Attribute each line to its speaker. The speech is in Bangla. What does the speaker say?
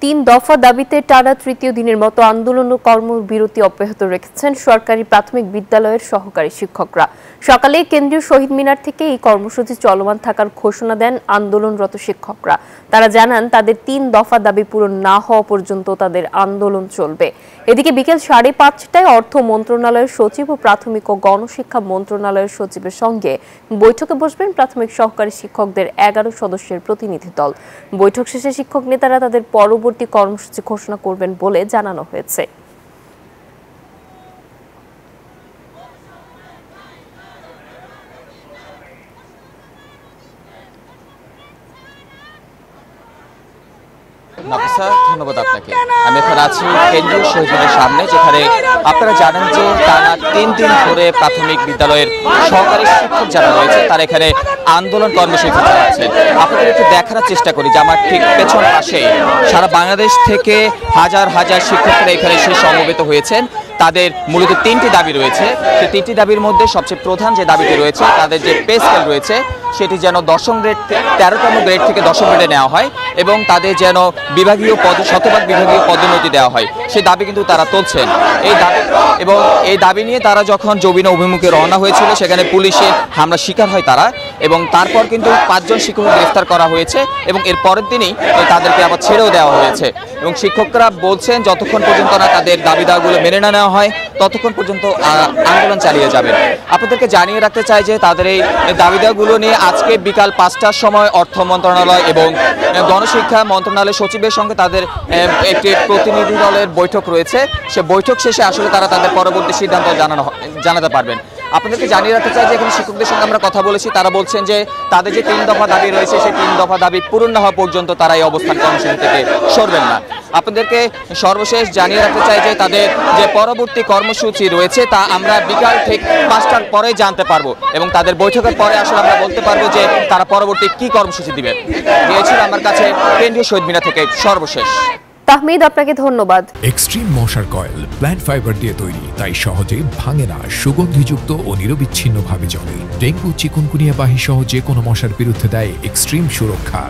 Speaker 1: তিন দফা দাবিতে টানা তৃতীয় দিনের মতো আন্দোলন ও কর্মবিরতি অব্যাহত রেখেছেন সরকারি প্রাথমিক বিদ্যালয়ের সহকারী শিক্ষকরা। সকালে কেন্দ্রীয় শহীদ মিনার থেকে এই কর্মসূচি চলমান থাকার ঘোষণা দেন আন্দোলনরত শিক্ষকরা। তারা জানান, তাদের তিন দফা দাবি পূরণ না হওয়া পর্যন্ত তাদের আন্দোলন চলবে। এদিকে বিকেল 5:30টায় অর্থ মন্ত্রণালয়ের সচিব ও প্রাথমিক ও গণশিক্ষা মন্ত্রণালয়ের সচিবের সঙ্গে বৈঠকে বসবেন প্রাথমিক সহকারী শিক্ষকদের 11 সদস্যের প্রতিনিধি দল। বৈঠক শেষে শিক্ষক নেতারা তাদের পরবর্তী কর্মসূচি ঘোষণা করবেন বলে জানানো হয়েছে।
Speaker 2: ধন্যবাদ আপনাকে। আমি এখন আছি কেন্দ্রীয় শহীদ মিনারের সামনে, যেখানে আপনারা জানেন যে টানা 3 দিন ধরে প্রাথমিক বিদ্যালয়ের সহকারী শিক্ষক যারা রয়েছে তারা এখানে আন্দোলন কর্মসূচি চালাচ্ছেন। আপনাদের একটু দেখার চেষ্টা করি যে আমার ঠিক পেছন পাশে সারা বাংলাদেশ থেকে হাজার হাজার শিক্ষকরা এখানে এসে সমবেত হয়েছেন। তাদের মূলত 3টি দাবি রয়েছে। সেই 3টি দাবির মধ্যে সবচেয়ে প্রধান যে দাবিটি রয়েছে, তাদের যে পে স্কেল রয়েছে সেটি যেন 10ম গ্রেড 13তম গ্রেড থেকে 10ম গ্রেডে নেওয়া হয় এবং তাদের যেন শতভাগ বিভাগীয় পদোন্নতি দেওয়া হয়, সেই দাবি কিন্তু তারা তুলছেন। এই দাবি নিয়ে তারা যখন জবিনা অভিমুখে রওনা হয়েছিল, সেখানে পুলিশের হামলা শিকার হয় তারা, এবং তারপর কিন্তু 5 জন শিক্ষক গ্রেফতার করা হয়েছে এবং এর পরের দিনই তাদেরকে আবার ছেড়েও দেওয়া হয়েছে। এবং শিক্ষকরা বলছেন যতক্ষণ পর্যন্ত না তাদের দাবি দাওয়াগুলো মেনে না নেওয়া হয় ততক্ষণ পর্যন্ত আন্দোলন চালিয়ে যাবেন। আপনাদেরকে জানিয়ে রাখতে চাই যে তাদের এই দাবি দাওয়াগুলো নিয়ে আজকে বিকাল 5টার সময় অর্থ মন্ত্রণালয় এবং গণশিক্ষা মন্ত্রণালয়ের সচিবের সঙ্গে তাদের একটি প্রতিনিধি দলের বৈঠক রয়েছে। সে বৈঠক শেষে আসলে তারা তাদের পরবর্তী সিদ্ধান্ত জানাতে পারবেন। আপনাদেরকে জানিয়ে রাখতে চাই যে এখানে শিক্ষকদের সঙ্গে আমরা কথা বলেছি, তারা বলছেন যে তাদের যে 3 দফা দাবি রয়েছে সেই 3 দফা দাবি পূরণ না হওয়া পর্যন্ত তারা এই অবস্থান কর্মসূচি থেকে সরবেন না। আপনাদেরকে সর্বশেষ জানিয়ে রাখতে চাই যে তাদের যে পরবর্তী কর্মসূচি রয়েছে তা আমরা বিকাল ঠিক 5টার পরে জানতে পারবো এবং তাদের বৈঠকের পরে আসলে আমরা বলতে পারবো যে তারা পরবর্তী কি কর্মসূচি দিবেন। দিয়েছিল আমার কাছে কেন্দ্রীয় শহীদ মিনার থেকে সর্বশেষ।
Speaker 1: তাহমিদ, আপনাকে ধন্যবাদ।
Speaker 3: এক্সট্রিম মশার কয়েল প্ল্যান্ট ফাইবার দিয়ে তৈরি, তাই সহজে ভাঙে না, সুগন্ধিযুক্ত ও নিরবিচ্ছিন্নভাবে জ্বলে। ডেঙ্গু, চিকুনগুনিয়া বাহি সহ যে কোনো মশার বিরুদ্ধে দেয় এক্সট্রিম সুরক্ষা।